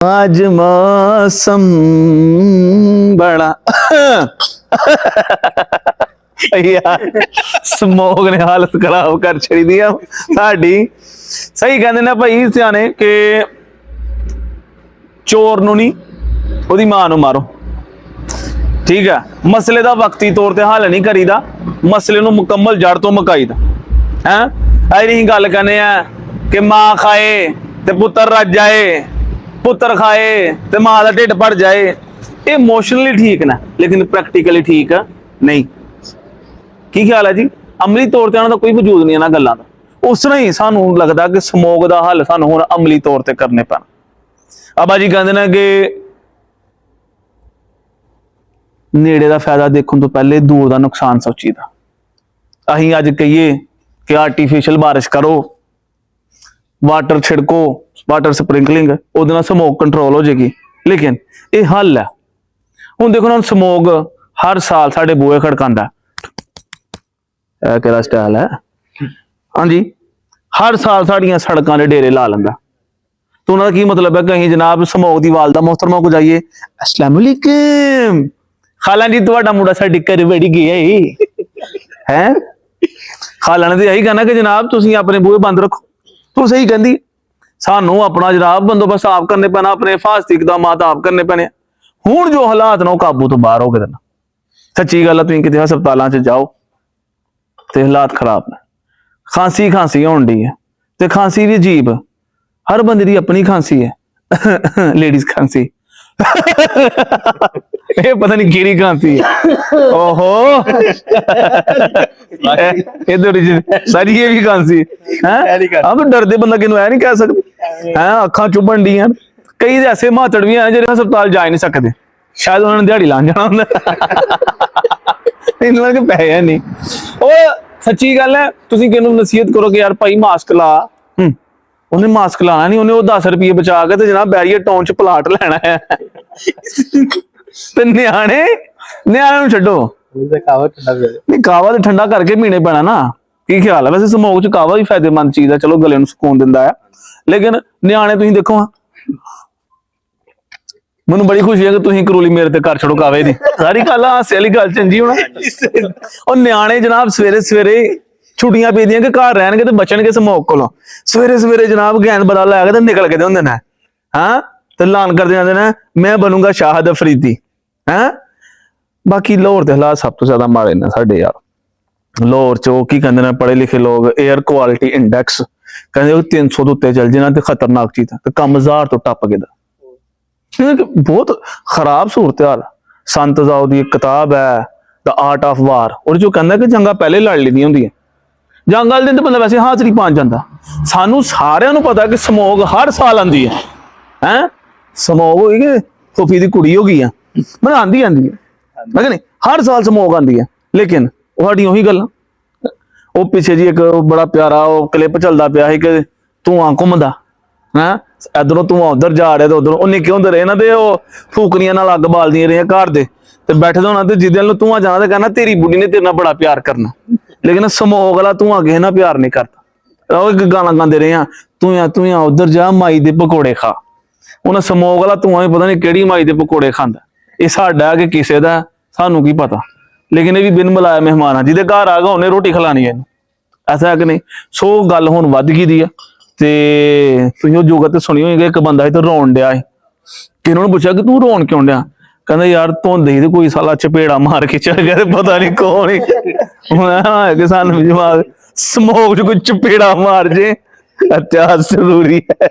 आज मौसम बड़ा यार ਸਮੋਗ ने हालत खराब कर छड़ी दी साडी। सही कहते ने भाई सियाने कि चोर नूं नहीं ओदी मां नूं मारो। ठीक है, मसले का वक्ती तौर पर हल नहीं करीदा, मसले नूं मुकम्मल जड़ तो मुकाईदा है। अभी गल करने कि मां खाए ते पुत्र रज जाए, पुत्र खाए ते मां का ढिड भर जाए। ये इमोशनली ठीक ना, लेकिन प्रैक्टिकली ठीक नहीं। की ख्याल है जी? अमली तौर पर कोई वजूद नहीं इन्हां गल्लां दा। उस तरह ही सानू लगता कि समोग का हल सानू हुण अमली तौर पर करने पैना। अबा जी कहते हैं कि नेड़े का फायदा देखने तो पहले दूर का नुकसान सोचीदा। असीं अज कहिए कि आर्टिफिशियल बारिश करो, वाटर छिड़को, वाटर स्प्रिंकलिंग, उहदे नाल समोग कंट्रोल हो जाएगी, लेकिन ये हल है। हुण देखो ना, समोग हर साल साडे बूहे खड़कांदा। केड़ा स्टाइल है? हाँ जी, हर साल साड़ियां सड़कों के डेरे ला लेंदा। तो उन्होंने की मतलब है? कहीं जनाब समोग की वालदा मोहतरमा को जाइए, अस्सलाम वालेकुम खाला जी, तुहाडा मुंडा साडी घर वड़ी गया है। खाला ने तो यही कहना कि जनाब तुसीं अपने बूहे बंद रखो। तो सही कहती, सानू अपना जनाब बंदोबस्त आप करने पैना, अपने हिफाजती इकदामात आप करने पैने। हुण जो हालात ने काबू तो बाहर हो गए। सच्ची गल है, तुसीं किते हस्पतालां च जाओ ते हालात खराब ने। खांसी होण डी है, ते खांसी भी अजीब, हर बंदे दी अपनी खांसी है। लेडीज खांसी ये पता नहीं केड़ी खांसी है। ओहो सारी ये भी खांसी है। हम तो डरदे बंदा किनू ऐ नहीं कह सकते हैं। अखां चुभन डी, कई ऐसे मातड़ भी हैं जो हस्पताल जा नहीं सकते, शायद उन्होंने दिहाड़ी लान जाना होंदा, इन्हां के पैसे है नहीं। ओ सच्ची गल है, तुसीं किहनू नसीहत करो कि यार भाई मास्क ला, उन्हें मास्क लाना नहीं, उन्हें 10 रुपये बचा के जनाब बैरियर टाउन च प्लाट लेना है। ते न्याणे छड्डो, कावा तो ठंडा करके पीने पैना ना। की ख्याल है? वैसे समोग च कावा भी फायदेमंद चीज है, चलो गले नूं सुकून दिंदा है, लेकिन न्याणे तुसीं देखो, मैनूं बड़ी खुशी है कि तुसीं करूली मेरे ते कर छड़ो कावे दी। सारी गल हासे वाली गल चंगी होना। और न्याणे जनाब सवेरे सवेरे छुट्टियां पेदियां कि घर रहणगे ते बचणगे समोग कोलों। सवेरे सवेरे जनाब गैन बदा लैके ते निकल के होंदे ने, हाँ, ते ऐलान करदे जांदे ने मैं बनूंगा शाहिद अफरीदी। हैं बाकी लाहौर के हालात सब तो ज्यादा माड़े ने साडे यार। लाहौर च की कहंदे ने पढ़े लिखे लोग, एयर क्वालिटी इंडेक्स कहंदे 300 तो उत्ते चल जाना ते खतरनाक चीज है, ते कम 1000 तो टप गया। बहुत खराब सूरत हाल। संत जाओ दी किताब है द आर्ट ऑफ वार, और जो कहंदा कि जंगा पहले लड़ ली होंदियां, जंग वाले दिन तो बंदा वैसे हाजरी पान जाता। सानू सारिਆਂ ਨੂੰ पता कि समोग हर साल आती है। हैं समोग होगी कि फुफी की कुड़ी हो गई है, मैं आंदी है, नहीं हर साल समोग आती है। लेकिन वही गल, वो पिछे जी एक बड़ा प्यारा क्लिप चलता पाया कि धुआं घूमदा है, इधरों धुआं उधर जा रहा, तो उधरों निके होंदे रहे ना, तो फूकनियां नाल अग बालदियां रही घर दे, बैठे होना, तो जिदे नाल धुआं जाना तो कहना तेरी बुढ़ी ने तेरे नाल बड़ा प्यार करना। लेकिन समोग वाला धुआं किसी ना प्यार नहीं करता। एक गाना गाते रहे हैं, धुआं उधर जा माई दे पकौड़े खा। उन्हें समोग वाला धुआं भी पता नहीं केड़ी माई दे पकौड़े खांदा। ये साडा कि किसी का सानू की पता, लेकिन ये भी बिन बुलाया मेहमान है, जिदे घर आ गया उन्हें रोटी खिलानी है, ऐसा है कि नहीं। सो गल हुण वध गई दी है। तुसीं जुगत सुनी होगी, एक बंदा ही तो रोन डिया, कि उन्होंने पूछा कि तू रोन क्यों डिया? कहंदा यार धुंध ही कोई साला चपेड़ा मार के चल गया, पता नहीं कौन ही सानू जवाब समोग च कोई चपेड़ा मार जे, इतिहास जरूरी है।